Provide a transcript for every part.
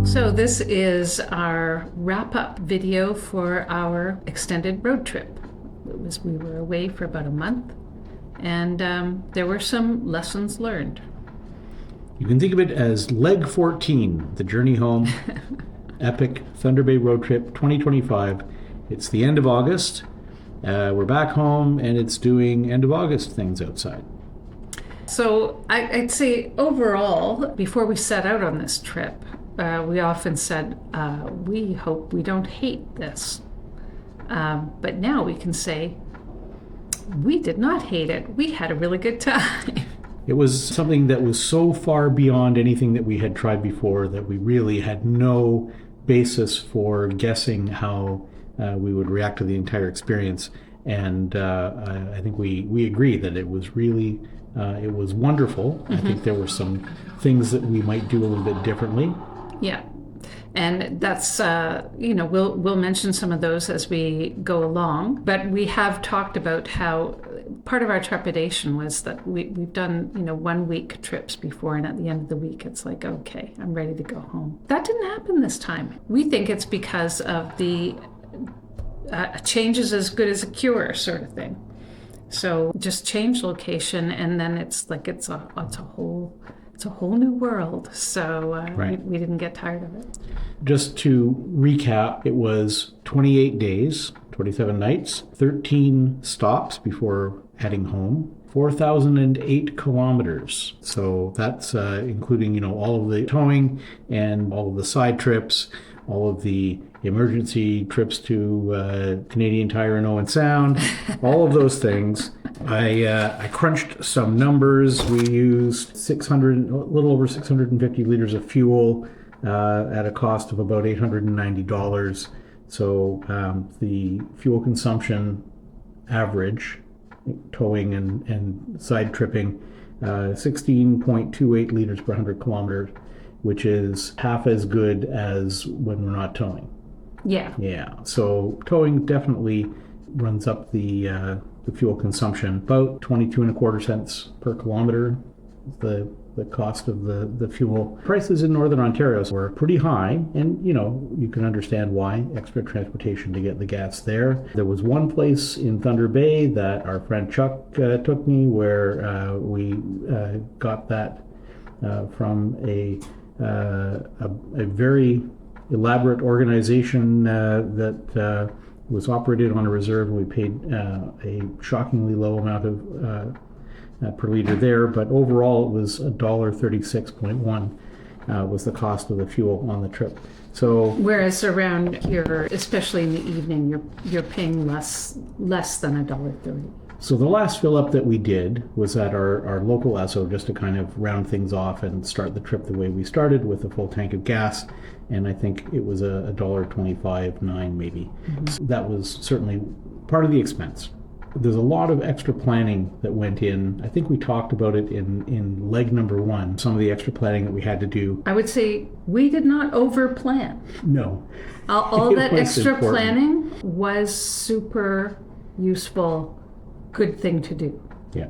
So this is our wrap-up video for our extended road trip. We were away for about a month, and there were some lessons learned. You can think of it as leg 14, the journey home, epic Thunder Bay road trip 2025. It's the end of August. We're back home, and it's doing end of August things outside. So I'd say overall, before we set out on this trip, we often said, we hope we don't hate this. But now we can say, we did not hate it. We had a really good time. It was something that was so far beyond anything that we had tried before that we really had no basis for guessing how we would react to the entire experience. And I think we agree that it was really, it was wonderful. Mm-hmm. I think there were some things that we might do a little bit differently. Yeah. And that's, we'll mention some of those as we go along. But we have talked about how part of our trepidation was that we've done, 1 week trips before. And at the end of the week, it's like, okay, I'm ready to go home. That didn't happen this time. We think it's because of the change is as good as a cure sort of thing. So just change location, and then it's like it's a whole new world. So right. we didn't get tired of it. Just to recap, it was 28 days, 27 nights, 13 stops before heading home, 4,008 kilometers. So that's including, all of the towing and all of the side trips, all of the emergency trips to Canadian Tire and Owen Sound, all of those things. I crunched some numbers. We used a little over 650 liters of fuel at a cost of about $890. So the fuel consumption average, towing and side tripping, 16.28 liters per 100 kilometers, which is half as good as when we're not towing. Yeah. Yeah. So towing definitely runs up the fuel consumption. About 22.25 cents per kilometer, the cost of the fuel. Prices in Northern Ontario were pretty high, and you can understand why. Extra transportation to get the gas there. There was one place in Thunder Bay that our friend Chuck took me, where we got that from a very elaborate organization that was operated on a reserve, and we paid a shockingly low amount of per liter there, but overall it was $1.36.1 was the cost of the fuel on the trip. So whereas around here, especially in the evening, you're paying less than $1.30. So the last fill up that we did was at our local Esso, just to kind of round things off and start the trip the way we started, with a full tank of gas, and I think it was $1.25.9 maybe. Mm-hmm. So that was certainly part of the expense. There's a lot of extra planning that went in. I think we talked about it in leg number 1, some of the extra planning that we had to do. I would say we did not over-plan. No. All that extra planning was super useful, good thing to do. Yeah.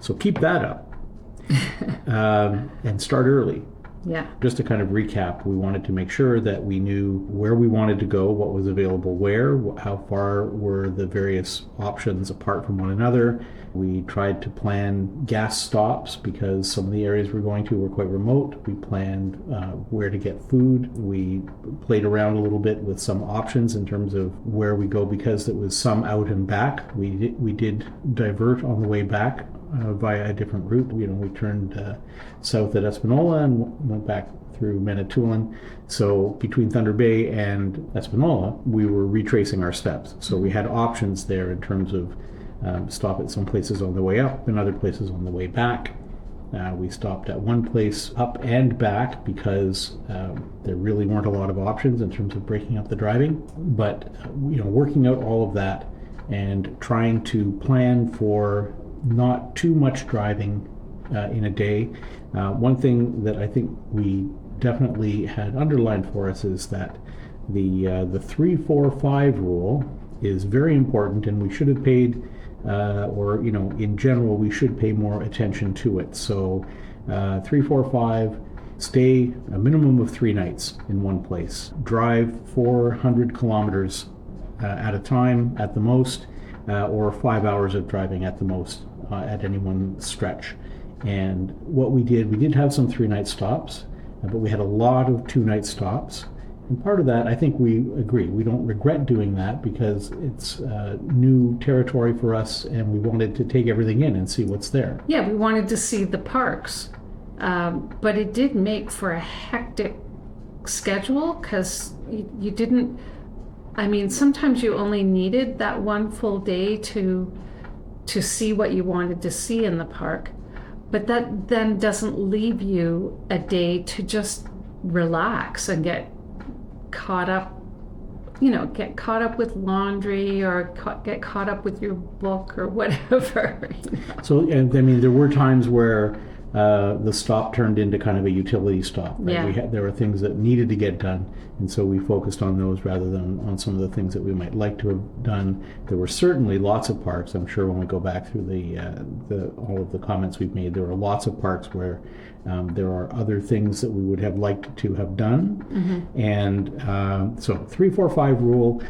So keep that up and start early. Yeah. Just to kind of recap, we wanted to make sure that we knew where we wanted to go, what was available where, how far were the various options apart from one another. We tried to plan gas stops because some of the areas we're going to were quite remote. We planned where to get food. We played around a little bit with some options in terms of where we go, because it was some out and back. We did divert on the way back via a different route. We turned south at Espanola and went back through Manitoulin. So between Thunder Bay and Espanola, we were retracing our steps. So we had options there in terms of stop at some places on the way up and other places on the way back. We stopped at one place up and back because there really weren't a lot of options in terms of breaking up the driving. But working out all of that and trying to plan for not too much driving in a day. One thing that I think we definitely had underlined for us is that the 3-4-5 rule is very important, and we should have paid, in general, we should pay more attention to it. So 3-4-5 stay a minimum of 3 nights in one place, drive 400 kilometers at a time at the most, or 5 hours of driving at the most at any one stretch. And what we did have some 3-night stops, but we had a lot of 2-night stops. And part of that, I think we agree. We don't regret doing that because it's new territory for us, and we wanted to take everything in and see what's there. Yeah, we wanted to see the parks, but it did make for a hectic schedule because you didn't. I mean, sometimes you only needed that one full day to see what you wanted to see in the park, but that then doesn't leave you a day to just relax and get caught up with laundry or get caught up with your book or whatever. So, and I mean, there were times where the stop turned into kind of a utility stop. Right? Yeah. There were things that needed to get done, and so we focused on those rather than on some of the things that we might like to have done. There were certainly lots of parks. I'm sure when we go back through the all of the comments we've made, there were lots of parks where there are other things that we would have liked to have done. Mm-hmm. And so 3, 4, 5 rule,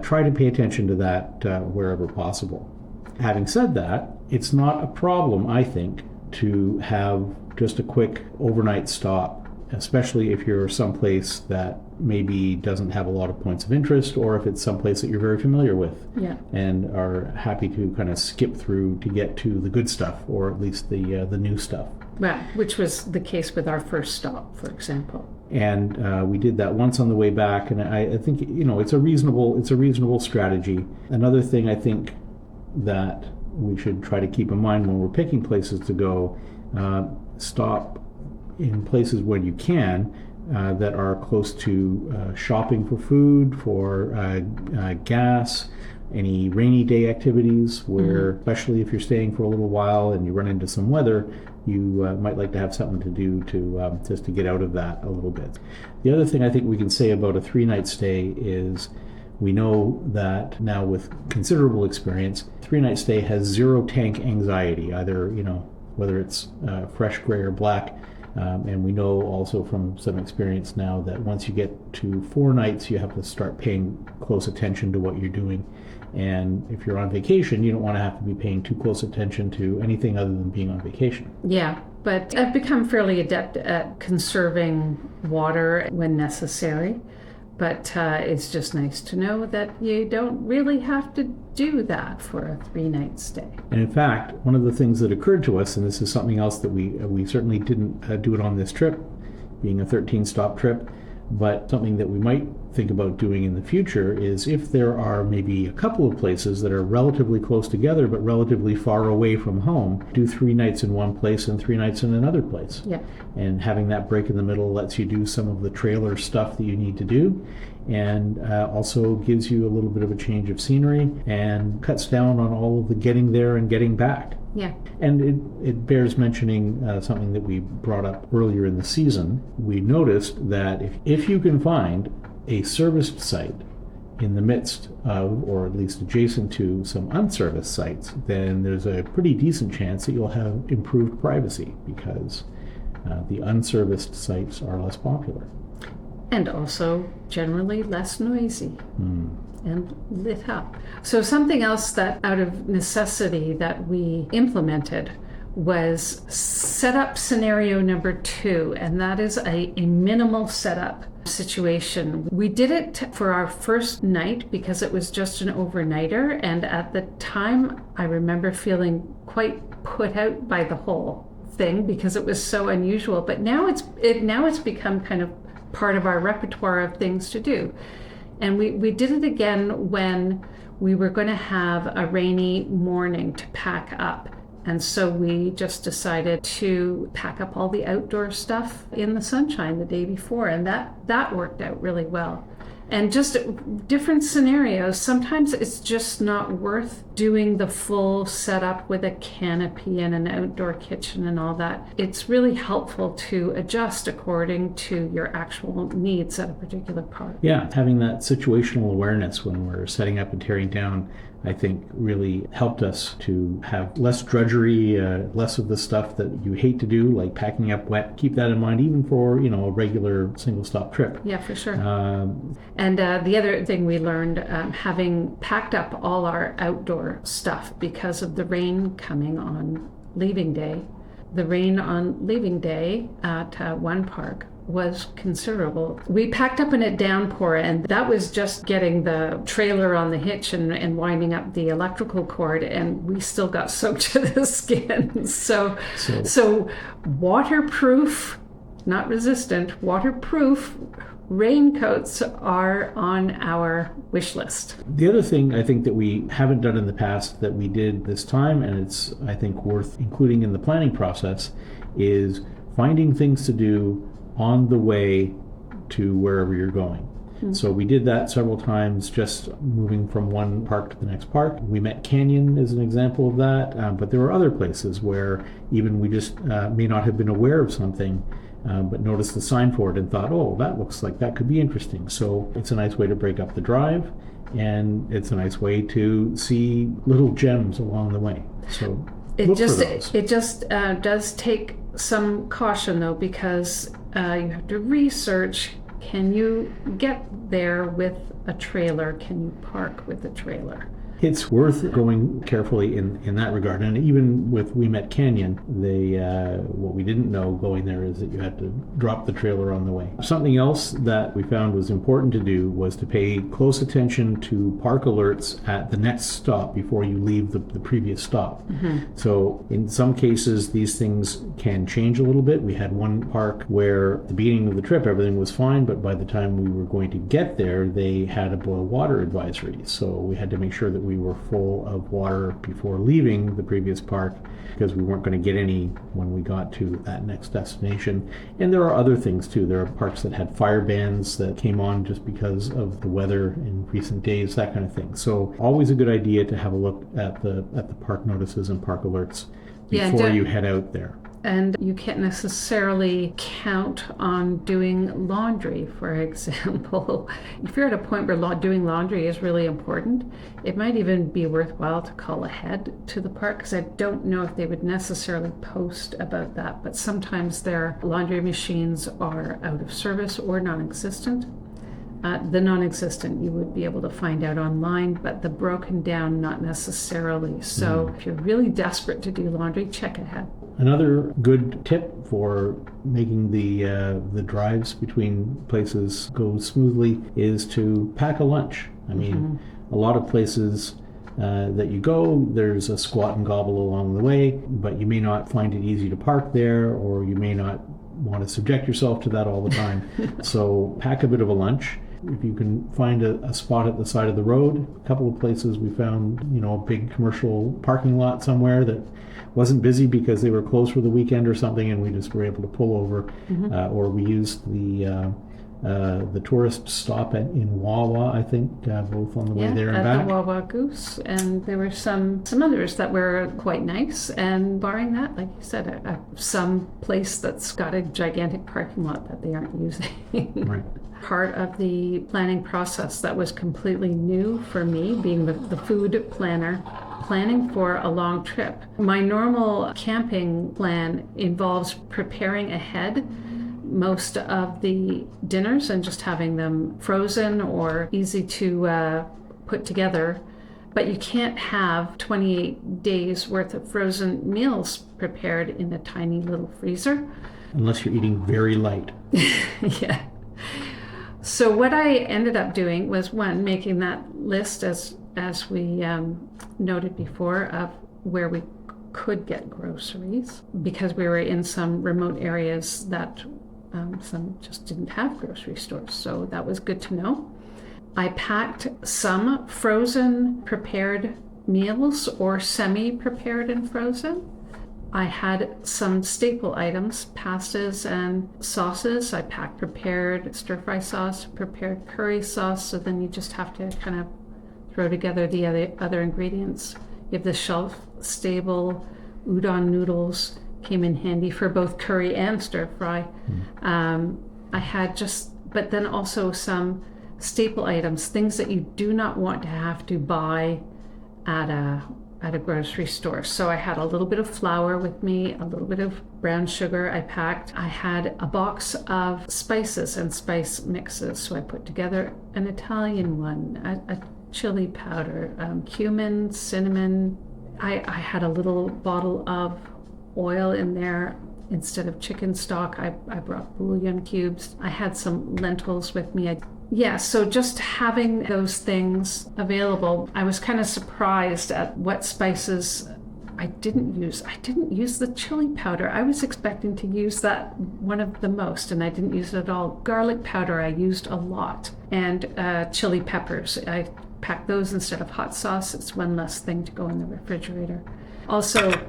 try to pay attention to that wherever possible. Having said that, it's not a problem, I think, to have just a quick overnight stop, especially if you're someplace that maybe doesn't have a lot of points of interest, or if it's someplace that you're very familiar with. Yeah. And are happy to kind of skip through to get to the good stuff, or at least the new stuff. Right, which was the case with our first stop, for example. And we did that once on the way back, and I think it's a reasonable strategy. Another thing I think that we should try to keep in mind when we're picking places to go, stop in places when you can that are close to shopping for food, for gas, any rainy day activities where, especially if you're staying for a little while and you run into some weather, you might like to have something to do to just to get out of that a little bit. The other thing I think we can say about a 3-night stay is we know that now with considerable experience, 3-night stay has 0 tank anxiety, either, whether it's fresh, gray, or black. And we know also from some experience now that once you get to 4 nights, you have to start paying close attention to what you're doing. And if you're on vacation, you don't want to have to be paying too close attention to anything other than being on vacation. Yeah, but I've become fairly adept at conserving water when necessary. But it's just nice to know that you don't really have to do that for a 3-night stay. And in fact, one of the things that occurred to us, and this is something else that we certainly didn't do it on this trip, being a 13-stop trip, but something that we might think about doing in the future is if there are maybe a couple of places that are relatively close together but relatively far away from home, do 3 nights in one place and 3 nights in another place. Yeah. And having that break in the middle lets you do some of the trailer stuff that you need to do, and also gives you a little bit of a change of scenery and cuts down on all of the getting there and getting back. Yeah. And it bears mentioning something that we brought up earlier in the season. We noticed that if you can find a serviced site in the midst of, or at least adjacent to, some unserviced sites, then there's a pretty decent chance that you'll have improved privacy because the unserviced sites are less popular. And also generally less noisy. And lit up. So something else that out of necessity that we implemented was setup scenario number 2, and that is a minimal setup situation. We did it for our first night because it was just an overnighter, and at the time I remember feeling quite put out by the whole thing because it was so unusual. But now it's become kind of part of our repertoire of things to do. And we did it again when we were going to have a rainy morning to pack up. And so we just decided to pack up all the outdoor stuff in the sunshine the day before. And that worked out really well. And just different scenarios. Sometimes it's just not worth doing the full setup with a canopy and an outdoor kitchen and all that. It's really helpful to adjust according to your actual needs at a particular park. Yeah, having that situational awareness when we're setting up and tearing down I think really helped us to have less drudgery, less of the stuff that you hate to do, like packing up wet. Keep that in mind, even for, a regular single stop trip. Yeah, for sure. And the other thing we learned, having packed up all our outdoor stuff because of the rain coming on leaving day, the rain on leaving day at one park was considerable. We packed up in a downpour, and that was just getting the trailer on the hitch and winding up the electrical cord, and we still got soaked to the skin. So waterproof, not resistant, waterproof raincoats are on our wish list. The other thing I think that we haven't done in the past that we did this time, and it's, I think, worth including in the planning process, is finding things to do on the way to wherever you're going. Mm-hmm. So we did that several times, just moving from one park to the next park. We met Canyon as an example of that, but there were other places where even we just may not have been aware of something, but noticed the sign for it and thought, oh, that looks like that could be interesting. So it's a nice way to break up the drive, and it's a nice way to see little gems along the way. So look for those. It just does take some caution, though, because you have to research, can you get there with a trailer? Can you park with a trailer? It's worth going carefully in that regard. And even with We Met Canyon, what we didn't know going there is that you had to drop the trailer on the way. Something else that we found was important to do was to pay close attention to park alerts at the next stop before you leave the previous stop. Mm-hmm. So in some cases, these things can change a little bit. We had one park where at the beginning of the trip, everything was fine, but by the time we were going to get there, they had a boil water advisory. So we had to make sure that we were full of water before leaving the previous park, because we weren't going to get any when we got to that next destination. And there are other things too. There are parks that had fire bans that came on just because of the weather in recent days, that kind of thing. So always a good idea to have a look at the park notices and park alerts before you head out there. And you can't necessarily count on doing laundry, for example. If you're at a point where doing laundry is really important, it might even be worthwhile to call ahead to the park, because I don't know if they would necessarily post about that, but sometimes their laundry machines are out of service or non-existent. The non-existent you would be able to find out online, but the broken down not necessarily. So if you're really desperate to do laundry, check ahead. Another good tip for making the drives between places go smoothly is to pack a lunch. I mean, a lot of places that you go, there's a squat and gobble along the way, but you may not find it easy to park there, or you may not want to subject yourself to that all the time. So pack a bit of a lunch. If you can find a spot at the side of the road, a couple of places we found, a big commercial parking lot somewhere that wasn't busy because they were closed for the weekend or something, and we just were able to pull over. Or we used the tourist stop in Wawa, I think, both on the way there and back. At the Wawa Goose, and there were some others that were quite nice. And barring that, like you said, some place that's got a gigantic parking lot that they aren't using. Right. Part of the planning process that was completely new for me, being the food planner, planning for a long trip. My normal camping plan involves preparing ahead most of the dinners and just having them frozen or easy to put together. But you can't have 28 days worth of frozen meals prepared in a tiny little freezer. Unless you're eating very light. Yeah. So what I ended up doing was, one, making that list as we noted before of where we could get groceries, because we were in some remote areas that some just didn't have grocery stores. So that was good to know. I packed some frozen prepared meals or semi-prepared and frozen. I had some staple items, pastas and sauces. I packed prepared stir-fry sauce, prepared curry sauce, so then you just have to kind of throw together the other ingredients. You have the shelf-stable udon noodles, came in handy for both curry and stir-fry. I had but then also some staple items, things that you do not want to have to buy at a grocery store. So I had a little bit of flour with me, a little bit of brown sugar I packed. I had a box of spices and spice mixes. So I put together an Italian one, a chili powder, cumin, cinnamon. I had a little bottle of oil in there. Instead of chicken stock, I brought bouillon cubes. I had some lentils with me. Yeah, so just having those things available, I was kind of surprised at what spices I didn't use. I didn't use the chili powder. I was expecting to use that one of the most, and I didn't use it at all. Garlic powder I used a lot, and chili peppers. I packed those instead of hot sauce. It's one less thing to go in the refrigerator. Also,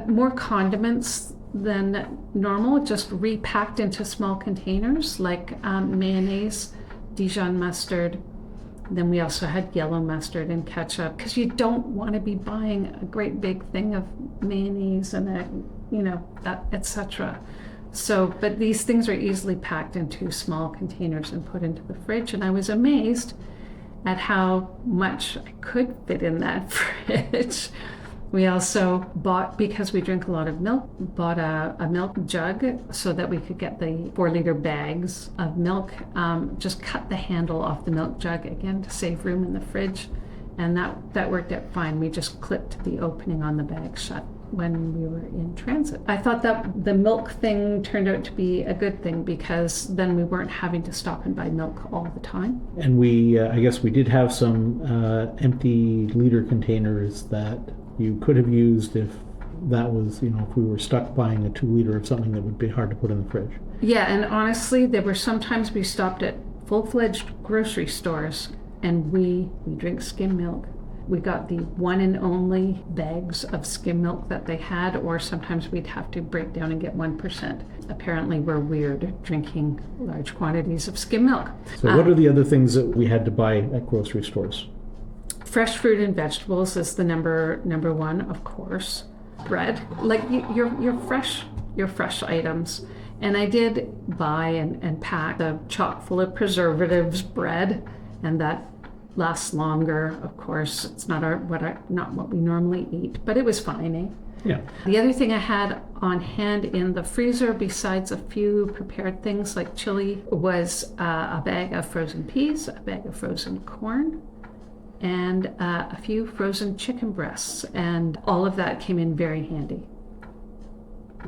more condiments than normal, just repacked into small containers, like mayonnaise, Dijon mustard. Then we also had yellow mustard and ketchup, because you don't want to be buying a great big thing of mayonnaise and etc. So, but these things are easily packed into small containers and put into the fridge, and I was amazed at how much I could fit in that fridge. We also bought, because we drink a lot of milk, bought a milk jug so that we could get the 4-liter bags of milk. Just cut the handle off the milk jug, again, to save room in the fridge. And that worked out fine. We just clipped the opening on the bag shut when we were in transit. I thought that the milk thing turned out to be a good thing, because then we weren't having to stop and buy milk all the time. And I guess we did have some empty liter containers that you could have used if that was, if we were stuck buying a 2-liter of something that would be hard to put in the fridge. Yeah, and honestly, there were sometimes we stopped at full-fledged grocery stores and we drink skim milk. We got the one and only bags of skim milk that they had, or sometimes we'd have to break down and get 1%. Apparently we're weird drinking large quantities of skim milk. So what are the other things that we had to buy at grocery stores? Fresh fruit and vegetables is the number one, of course. Bread, like your fresh items. And I did buy and pack a chock full of preservatives bread, and that lasts longer. Of course, it's not what we normally eat, but it was fine, eh? Yeah. The other thing I had on hand in the freezer, besides a few prepared things like chili, was a bag of frozen peas, a bag of frozen corn, and a few frozen chicken breasts, and all of that came in very handy.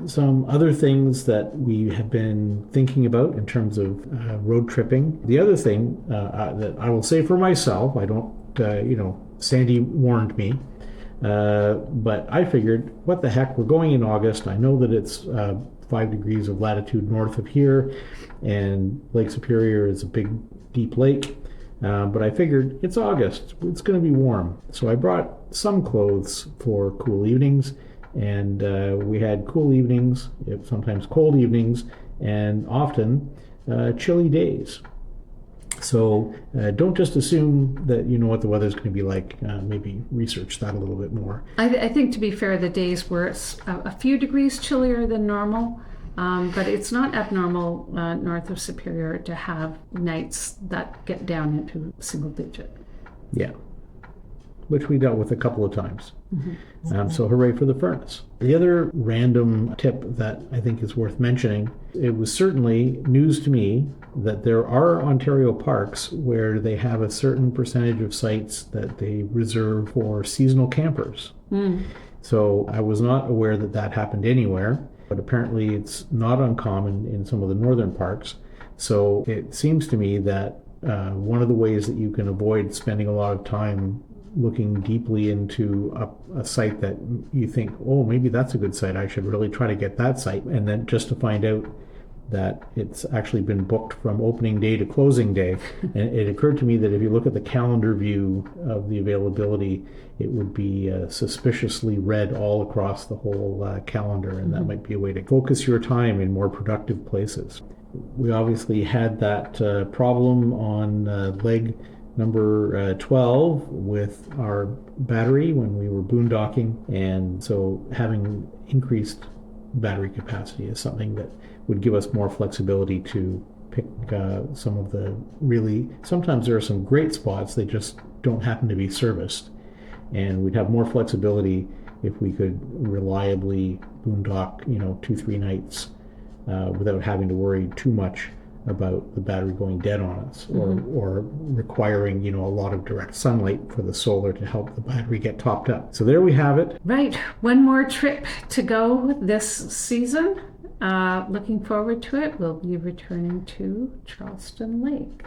Some other things that we have been thinking about in terms of road tripping. The other thing that I will say for myself, I don't, Sandy warned me, but I figured, what the heck, we're going in August. I know that it's 5 degrees of latitude north of here, and Lake Superior is a big, deep lake. But I figured it's August, it's going to be warm. So I brought some clothes for cool evenings, and we had cool evenings, sometimes cold evenings, and often chilly days. So don't just assume that you know what the weather's going to be like. Maybe research that a little bit more. I think, to be fair, the days were a few degrees chillier than normal. But it's not abnormal north of Superior to have nights that get down into single digit. Yeah, which we dealt with a couple of times. Mm-hmm. So hooray for the furnace. The other random tip that I think is worth mentioning, it was certainly news to me that there are Ontario parks where they have a certain percentage of sites that they reserve for seasonal campers. Mm. So I was not aware that that happened anywhere. But apparently it's not uncommon in some of the northern parks. So it seems to me that one of the ways that you can avoid spending a lot of time looking deeply into a site that you think, oh, maybe that's a good site, I should really try to get that site, and then just to find out that it's actually been booked from opening day to closing day. And it occurred to me that if you look at the calendar view of the availability, it would be suspiciously red all across the whole calendar, and that might be a way to focus your time in more productive places. We obviously had that problem on leg number 12 with our battery when we were boondocking, and so having increased battery capacity is something that would give us more flexibility to pick some of the sometimes there are some great spots, they just don't happen to be serviced. and we'd have more flexibility if we could reliably boondock, 2-3 nights without having to worry too much about the battery going dead on us, or requiring a lot of direct sunlight for the solar to help the battery get topped up. So there we have it. Right. One more trip to go this season. Looking forward to it. We'll be returning to Charleston Lake.